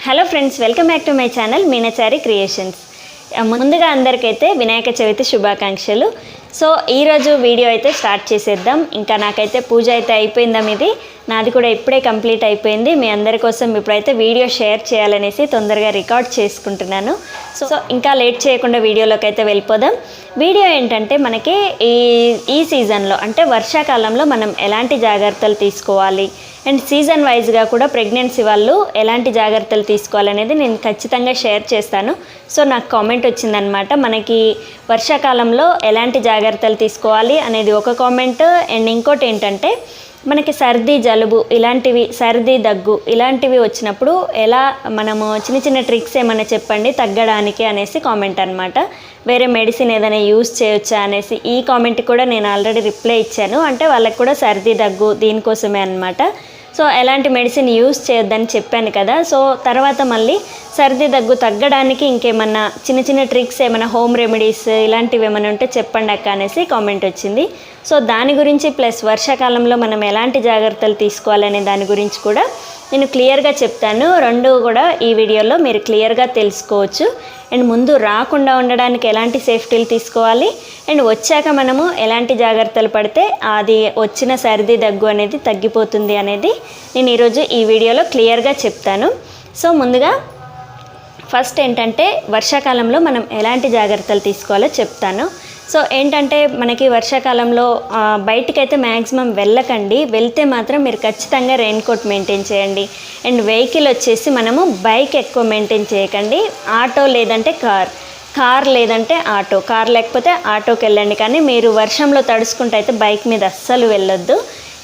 Hello friends, welcome back to my channel Meenachari creations. ముందుగా అందరికైతే వినాయక చవితి శుభాకాంక్షలు. So ఈరోజు వీడియో అయితే స్టార్ట్ చేసేద్దాం. ఇంకా నాకైతే పూజ అయితే అయిపోయిందా, ఇది నాది కూడా ఇప్పుడే కంప్లీట్ అయిపోయింది. మీ అందరి కోసం ఇప్పుడైతే వీడియో షేర్ చేయాలనేసి తొందరగా రికార్డ్ చేసుకుంటున్నాను. సో ఇంకా లేట్ చేయకుండా వీడియోలోకి అయితే వెళ్ళిపోదాం. వీడియో ఏంటంటే మనకి ఈ సీజన్లో అంటే వర్షాకాలంలో మనం ఎలాంటి జాగ్రత్తలు తీసుకోవాలి అండ్ సీజన్ వైజ్గా కూడా ప్రెగ్నెన్సీ వాళ్ళు ఎలాంటి జాగ్రత్తలు తీసుకోవాలనేది నేను ఖచ్చితంగా షేర్ చేస్తాను. సో నాకు కామెంట్ వచ్చిందనమాట, మనకి వర్షాకాలంలో ఎలాంటి జాగ్రత్తలు తీసుకోవాలి అనేది ఒక కామెంట్. అండ్ ఇంకోటి ఏంటంటే మనకి సర్ది జలుబు ఇలాంటివి, సర్ది దగ్గు ఇలాంటివి వచ్చినప్పుడు ఎలా మనము చిన్న చిన్న ట్రిక్స్ ఏమైనా చెప్పండి తగ్గడానికి అనేసి కామెంట్ అనమాట. వేరే మెడిసిన్ ఏదైనా యూజ్ చేయొచ్చా అనేసి ఈ కామెంట్ కూడా నేను ఆల్రెడీ రిప్లై ఇచ్చాను. అంటే వాళ్ళకి కూడా సర్ది దగ్గు దీనికోసమే అనమాట. సో ఎలాంటి మెడిసిన్ యూజ్ చేయొద్దని చెప్పాను కదా. సో తర్వాత మళ్ళీ సర్ది దగ్గు తగ్గడానికి ఇంకేమన్నా చిన్న చిన్న ట్రిక్స్ ఏమైనా హోమ్ రెమెడీస్ ఇలాంటివి ఏమైనా ఉంటే చెప్పండి అక్క అనేసి కామెంట్ వచ్చింది. సో దాని గురించి ప్లస్ వర్షాకాలంలో మనం ఎలాంటి జాగ్రత్తలు తీసుకోవాలనే దాని గురించి కూడా నేను క్లియర్గా చెప్తాను. రెండు కూడా ఈ వీడియోలో మీరు క్లియర్గా తెలుసుకోవచ్చు. అండ్ ముందు రాకుండా ఉండడానికి ఎలాంటి సేఫ్టీలు తీసుకోవాలి అండ్ వచ్చాక మనము ఎలాంటి జాగ్రత్తలు పడితే అది వచ్చిన సర్ది దగ్గు అనేది తగ్గిపోతుంది అనేది నేను ఈరోజు ఈ వీడియోలో క్లియర్గా చెప్తాను. సో ముందుగా ఫస్ట్ ఏంటంటే వర్షాకాలంలో మనం ఎలాంటి జాగ్రత్తలు తీసుకోవాలో చెప్తాను. సో ఏంటంటే మనకి వర్షాకాలంలో బయటికైతే మ్యాక్సిమం వెళ్ళకండి. వెళ్తే మాత్రం మీరు ఖచ్చితంగా రెయిన్ కోట్ మెయింటైన్ చేయండి. అండ్ వెహికల్ వచ్చేసి మనము బైక్ ఎక్కువ మెయింటైన్ చేయకండి. ఆటో లేదంటే కార్ లేదంటే ఆటో, కార్ లేకపోతే ఆటోకి వెళ్ళండి. కానీ మీరు వర్షంలో తడుచుకుంటూ అయితే బైక్ మీద అస్సలు వెళ్ళొద్దు.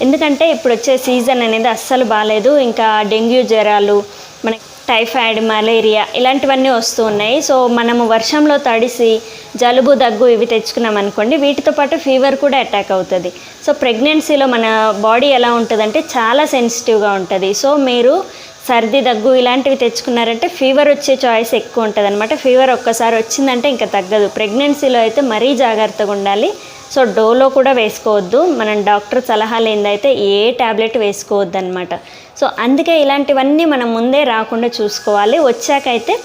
ఎందుకంటే ఇప్పుడు వచ్చే సీజన్ అనేది అస్సలు బాగాలేదు. ఇంకా డెంగ్యూ జ్వరాలు, మనకి టైఫాయిడ్, మలేరియా ఇలాంటివన్నీ వస్తూ ఉన్నాయి. సో మనము వర్షంలో తడిసి జలుబు దగ్గు ఇవి తెచ్చుకున్నాం అనుకోండి, వీటితో పాటు ఫీవర్ కూడా అటాక్ అవుతుంది. సో ప్రెగ్నెన్సీలో మన బాడీ ఎలా ఉంటుందంటే చాలా సెన్సిటివ్గా ఉంటుంది. సో మీరు సర్ది దగ్గు ఇలాంటివి తెచ్చుకున్నారంటే ఫీవర్ వచ్చే చాయిస్ ఎక్కువ ఉంటుంది అనమాట. ఫీవర్ ఒక్కసారి వచ్చిందంటే ఇంకా తగ్గదు. ప్రెగ్నెన్సీలో అయితే మరీ జాగ్రత్తగా ఉండాలి. సో డోలో కూడా వేసుకోవద్దు. మనం డాక్టర్ సలహా లేనిదైతే ఏ ట్యాబ్లెట్ వేసుకోవద్దు అనమాట. సో అందుకే ఇలాంటివన్నీ మనం ముందే రాకుండా చూసుకోవాలి. వచ్చాకైతే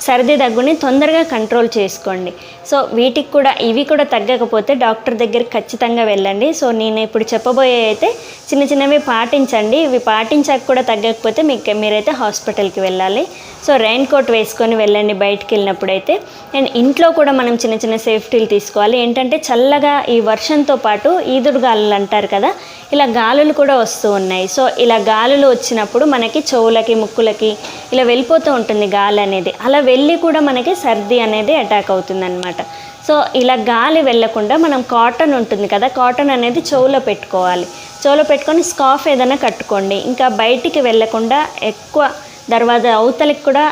సర్ది దగ్గుని తొందరగా కంట్రోల్ చేసుకోండి. సో వీటికి కూడా ఇవి కూడా తగ్గకపోతే డాక్టర్ దగ్గరికి ఖచ్చితంగా వెళ్ళండి. సో నేను ఇప్పుడు చెప్పబోయే అయితే చిన్న చిన్నవి పాటించండి. ఇవి పాటించాక కూడా తగ్గకపోతే మీరైతే హాస్పిటల్కి వెళ్ళాలి. సో రెయిన్ కోట్ వేసుకొని వెళ్ళండి బయటికి వెళ్ళినప్పుడైతే. అండ్ ఇంట్లో కూడా మనం చిన్న చిన్న సేఫ్టీలు తీసుకోవాలి. ఏంటంటే చల్లగా ఈ వర్షంతో పాటు ఈదురు గాలులు అంటారు కదా, ఇలా గాలులు కూడా వస్తూ ఉన్నాయి. సో ఇలా గాలులు వచ్చినప్పుడు మనకి చెవులకి ముక్కులకి ఇలా వెళ్ళిపోతూ ఉంటుంది గాలి అనేది. అలా వెళ్ళి కూడా మనకి సర్ది అనేది అటాక్ అవుతుంది అనమాట. సో ఇలా గాలి వెళ్ళకుండా మనం కాటన్ ఉంటుంది కదా, కాటన్ అనేది చెవులో పెట్టుకోవాలి. చెవులో పెట్టుకొని స్కార్ఫ్ ఏదైనా కట్టుకోండి. ఇంకా బయటికి వెళ్ళకుండా ఎక్కువ దర్వాజా అవతలికి కూడా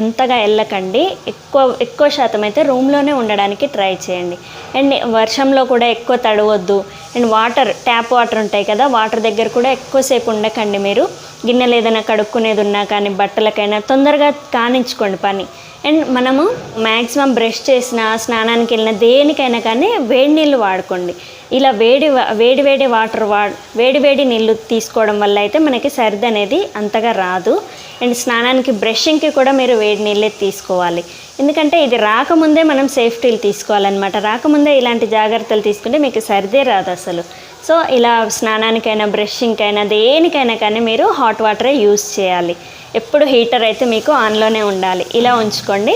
ఎంతగా వెళ్ళకండి. ఎక్కువ శాతం అయితే రూమ్లోనే ఉండడానికి ట్రై చేయండి. అండ్ వర్షంలో కూడా ఎక్కువ తడవద్దు. అండ్ ట్యాప్ వాటర్ ఉంటాయి కదా, వాటర్ దగ్గర కూడా ఎక్కువసేపు ఉండకండి. మీరు గిన్నెలు ఏదైనా కడుక్కునేది ఉన్నా కానీ బట్టలకైనా తొందరగా కానించుకోండి పని. అండ్ మనము మ్యాక్సిమం బ్రష్ చేసిన, స్నానానికి వెళ్ళిన దేనికైనా కానీ వేడి నీళ్ళు వాడుకోండి. ఇలా వేడి వాటర్ వేడి నీళ్ళు తీసుకోవడం వల్ల అయితే మనకి సర్ది అనేది అంతగా రాదు. అండ్ స్నానానికి బ్రషింగ్కి కూడా మీరు వేడి నీళ్ళే తీసుకోవాలి. ఎందుకంటే ఇది రాకముందే మనం సేఫ్టీలు తీసుకోవాలన్నమాట. రాకముందే ఇలాంటి జాగ్రత్తలు తీసుకుంటే మీకు సర్దే రాదు అసలు. సో ఇలా స్నానానికైనా బ్రషింగ్కైనా దేనికైనా కానీ మీరు హాట్ వాటరే యూజ్ చేయాలి. ఎప్పుడు హీటర్ అయితే మీకు ఆన్లోనే ఉండాలి. ఇలా ఉంచుకోండి.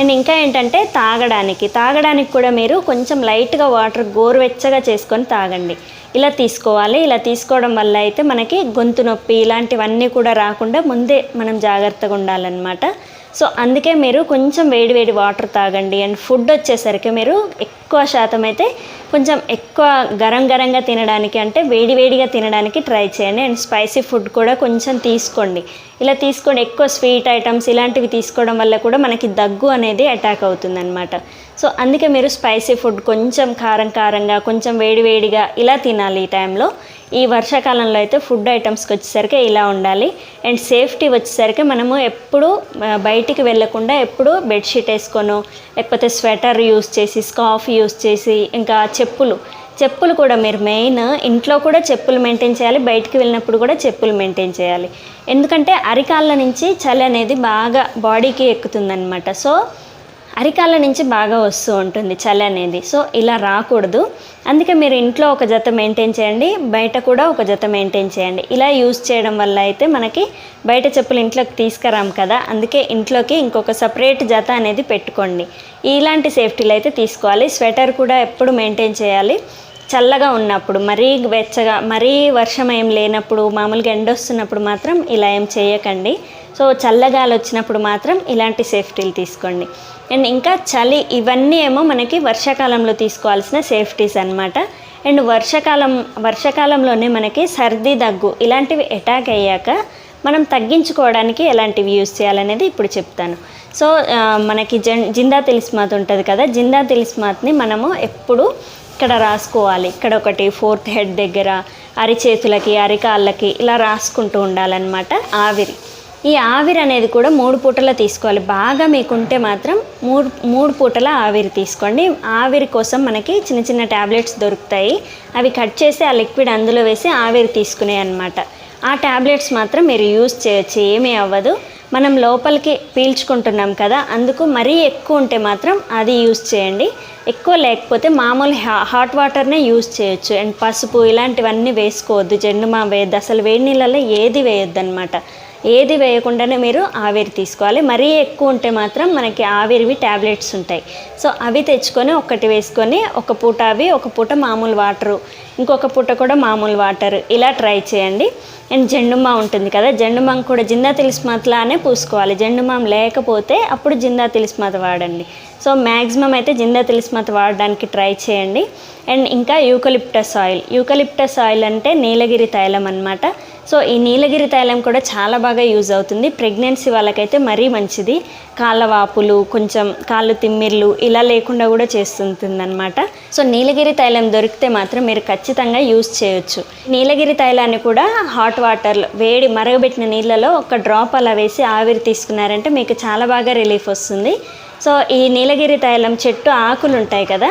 అండ్ ఇంకా ఏంటంటే తాగడానికి కూడా మీరు కొంచెం లైట్గా వాటర్ గోరువెచ్చగా చేసుకొని తాగండి. ఇలా తీసుకోవాలి. ఇలా తీసుకోవడం వల్ల అయితే మనకి గొంతు నొప్పి ఇలాంటివన్నీ కూడా రాకుండా ముందే మనం జాగ్రత్తగా ఉండాలన్నమాట. సో అందుకే మీరు కొంచెం వేడి వాటర్ తాగండి. అండ్ ఫుడ్ వచ్చేసరికి మీరు ఎక్కువ శాతం అయితే కొంచెం ఎక్కువ గరంగా తినడానికి, అంటే వేడిగా తినడానికి ట్రై చేయండి. అండ్ స్పైసీ ఫుడ్ కూడా కొంచెం తీసుకోండి. ఇలా తీసుకోండి. ఎక్కువ స్వీట్ ఐటమ్స్ ఇలాంటివి తీసుకోవడం వల్ల కూడా మనకి దగ్గు అనేది అటాక్ అవుతుందన్నమాట. సో అందుకే మీరు స్పైసీ ఫుడ్ కొంచెం కారంగా కొంచెం వేడిగా ఇలా తినాలి ఈ టైంలో. ఈ వర్షాకాలంలో అయితే ఫుడ్ ఐటమ్స్కి వచ్చేసరికి ఇలా ఉండాలి. అండ్ సేఫ్టీ వచ్చేసరికి మనము ఎప్పుడు బయటికి వెళ్ళకుండా ఎప్పుడు బెడ్షీట్ వేసుకోను, లేకపోతే స్వెటర్ యూస్ చేసి, స్కార్ఫ్ యూస్ చేసి, ఇంకా చెప్పులు కూడా మీరు మెయిన్ ఇంట్లో కూడా చెప్పులు మెయింటైన్ చేయాలి, బయటికి వెళ్ళినప్పుడు కూడా చెప్పులు మెయింటైన్ చేయాలి. ఎందుకంటే అరికాళ్ళ నుంచి చలి అనేది బాగా బాడీకి ఎక్కుతుందన్నమాట. సో అరికాళ్ళ నుంచి బాగా వస్తూ ఉంటుంది చలి అనేది. సో ఇలా రాకూడదు. అందుకే మీరు ఇంట్లో ఒక జత మెయింటైన్ చేయండి, బయట కూడా ఒక జత మెయింటైన్ చేయండి. ఇలా యూజ్ చేయడం వల్ల అయితే మనకి బయట చెప్పులు ఇంట్లోకి తీసుకురాం కదా, అందుకే ఇంట్లోకి ఇంకొక సపరేట్ జత అనేది పెట్టుకోండి. ఇలాంటి సేఫ్టీలు అయితే తీసుకోవాలి. స్వెటర్ కూడా ఎప్పుడు మెయింటైన్ చేయాలి. చల్లగా ఉన్నప్పుడు, మరీ వెచ్చగా, మరీ వర్షం ఏం లేనప్పుడు, మామూలుగా ఎండ వస్తున్నప్పుడు మాత్రం ఇలా ఏం చేయకండి. సో చల్లగాలి వచ్చినప్పుడు మాత్రం ఇలాంటి సేఫ్టీలు తీసుకోండి. అండ్ ఇంకా చలి, ఇవన్నీ ఏమో మనకి వర్షాకాలంలో తీసుకోవాల్సిన సేఫ్టీస్ అన్నమాట. అండ్ వర్షాకాలంలోనే మనకి సర్ది, దగ్గు ఇలాంటివి అటాక్ అయ్యాక మనం తగ్గించుకోవడానికి ఎలాంటివి యూజ్ చేయాలనేది ఇప్పుడు చెప్తాను. సో మనకి జిందా తిలిస్మాత్ ఉంటుంది కదా, జిందా తిలిస్మాత్ని మనము ఎప్పుడు ఇక్కడ రాసుకోవాలి. ఇక్కడ ఒకటి ఫోర్త్ హెడ్ దగ్గర, అరిచేతులకి, అరికాళ్ళకి ఇలా రాసుకుంటూ ఉండాలన్నమాట. ఆవిరి, ఈ ఆవిరి అనేది కూడా 3 పూటలా తీసుకోవాలి. బాగా మీకుంటే మాత్రం 3 పూటల ఆవిరి తీసుకోండి. ఆవిరి కోసం మనకి చిన్న చిన్న ట్యాబ్లెట్స్ దొరుకుతాయి. అవి కట్ చేసి ఆ లిక్విడ్ అందులో వేసి ఆవిరి తీసుకునే అన్నమాట. ఆ ట్యాబ్లెట్స్ మాత్రం మీరు యూజ్ చేయొచ్చు, ఏమీ అవ్వదు. మనం లోపలికి పీల్చుకుంటున్నాం కదా, అందుకు మరీ ఎక్కువ ఉంటే మాత్రం అది యూజ్ చేయండి. ఎక్కువ లేకపోతే మామూలు హాట్ వాటర్నే యూజ్ చేయొచ్చు. అండ్ పసుపు ఇలాంటివన్నీ వేసుకోవద్దు, జెండుమా వేయద్దు, అసలు వేడి నీళ్ళలో ఏది వేయొద్దు అనమాట. ఏది వేయకుండానే మీరు ఆవిరి తీసుకోవాలి. మరీ ఎక్కువ ఉంటే మాత్రం మనకి ఆవిరివి ట్యాబ్లెట్స్ ఉంటాయి. సో అవి తెచ్చుకొని ఒకటి వేసుకొని, ఒక పూట అవి, ఒక పూట మామూలు వాటరు, ఇంకొక పూట కూడా మామూలు వాటర్, ఇలా ట్రై చేయండి. అండ్ జెండుమా ఉంటుంది కదా, జెండుమాం కూడా జిందా తిలిస్మాత్లానే పూసుకోవాలి. జెండుమాం లేకపోతే అప్పుడు జిందా తిలిస్మాత్ వాడండి. సో మ్యాక్సిమం అయితే జిందా తిలిస్మాత్ వాడడానికి ట్రై చేయండి. అండ్ ఇంకా యూకలిప్టస్ ఆయిల్ అంటే నీలగిరి తైలం అన్నమాట. సో ఈ నీలగిరి తైలం కూడా చాలా బాగా యూజ్ అవుతుంది. ప్రెగ్నెన్సీ వాళ్ళకైతే మరీ మంచిది. కాళ్ళ వాపులు, కొంచెం కాళ్ళు తిమ్మిర్లు ఇలా లేకుండా కూడా చేస్తుంటుంది అనమాట. సో నీలగిరి తైలం దొరికితే మాత్రం మీరు ఖచ్చితంగా యూజ్ చేయొచ్చు. నీలగిరి తైలాన్ని కూడా హాట్ వాటర్లో, వేడి మరగబెట్టిన నీళ్ళలో ఒక డ్రాప్ అలా వేసి ఆవిరి తీసుకున్నారంటే మీకు చాలా బాగా రిలీఫ్ వస్తుంది. సో ఈ నీలగిరి తైలం చెట్టు ఆకులు ఉంటాయి కదా,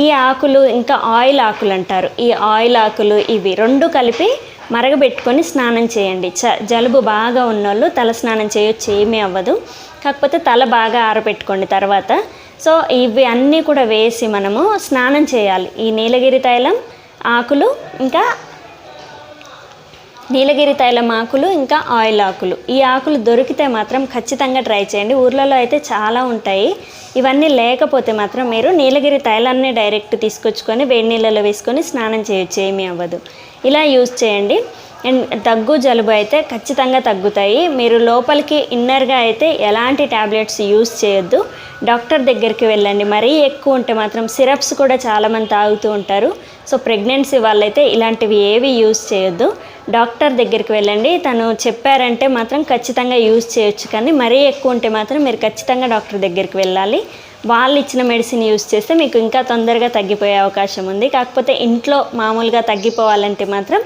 ఈ ఆకులు ఇంకా ఆయిల్ ఆకులు అంటారు. ఈ ఆయిల్ ఆకులు ఇవి 2 కలిపి మరగబెట్టుకొని స్నానం చేయండి. జలుబు బాగా ఉన్నోళ్ళు తల స్నానం చేయొచ్చు, ఏమీ అవ్వదు. కాకపోతే తల బాగా ఆరబెట్టుకోండి తర్వాత. సో ఇవి అన్నీ కూడా వేసి మనము స్నానం చేయాలి. ఈ నీలగిరి తైలం ఆకులు, ఇంకా నీలగిరి తైలం ఆకులు, ఇంకా ఆయిల్ ఆకులు, ఈ ఆకులు దొరికితే మాత్రం ఖచ్చితంగా ట్రై చేయండి. ఊర్లలో అయితే చాలా ఉంటాయి. ఇవన్నీ లేకపోతే మాత్రం మీరు నీలగిరి తైలాన్ని డైరెక్ట్ తీసుకొచ్చుకొని వేడి నీళ్ళలో వేసుకొని స్నానం చేయొచ్చు, ఏమీ అవ్వదు. ఇలా యూజ్ చేయండి. అండ్ దగ్గు, జలుబు అయితే ఖచ్చితంగా తగ్గుతాయి. మీరు లోపలికి ఇన్నర్గా అయితే ఎలాంటి ట్యాబ్లెట్స్ యూజ్ చేయొద్దు. డాక్టర్ దగ్గరికి వెళ్ళండి. మరీ ఎక్కువ ఉంటే మాత్రం సిరప్స్ కూడా చాలామంది తాగుతూ ఉంటారు. సో ప్రెగ్నెన్సీ వాళ్ళైతే ఇలాంటివి ఏవి యూజ్ చేయొద్దు. డాక్టర్ దగ్గరికి వెళ్ళండి. తను చెప్పారంటే మాత్రం ఖచ్చితంగా యూజ్ చేయొచ్చు. కానీ మరీ ఎక్కువ ఉంటే మాత్రం మీరు ఖచ్చితంగా డాక్టర్ దగ్గరికి వెళ్ళాలి. వాళ్ళు ఇచ్చిన మెడిసిన్ యూజ్ చేస్తే మీకు ఇంకా తొందరగా తగ్గిపోయే అవకాశం ఉంది. కాకపోతే ఇంట్లో మామూలుగా తగ్గిపోవాలంటే మాత్రం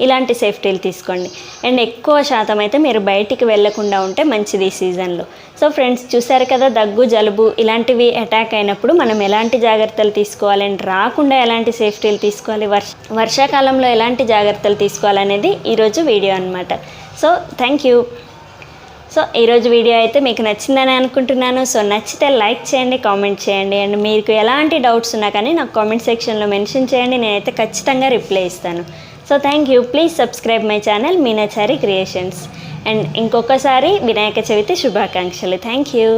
ఇలాంటి సేఫ్టీలు తీసుకోండి. అండ్ ఎక్కువ శాతం అయితే మీరు బయటికి వెళ్ళకుండా ఉంటే మంచిది ఈ సీజన్లో. సో ఫ్రెండ్స్, చూసారు కదా, దగ్గు, జలుబు ఇలాంటివి అటాక్ అయినప్పుడు మనం ఎలాంటి జాగ్రత్తలు తీసుకోవాలి, అండ్ రాకుండా ఎలాంటి సేఫ్టీలు తీసుకోవాలి, వర్షాకాలంలో ఎలాంటి జాగ్రత్తలు తీసుకోవాలనేది ఈరోజు వీడియో అన్నమాట. So thank you. సో ఈరోజు వీడియో అయితే మీకు నచ్చిందని అనుకుంటున్నాను. సో నచ్చితే లైక్ చేయండి, కామెంట్ చేయండి. అండ్ మీకు ఎలాంటి డౌట్స్ ఉన్నా కానీ నాకు కామెంట్ సెక్షన్లో మెన్షన్ చేయండి, నేనైతే ఖచ్చితంగా రిప్లై ఇస్తాను. So thank you. Please subscribe my channel Meenachari creations. And ఇంకొకసారి వినాయక చవితి శుభాకాంక్షలు. Thank you.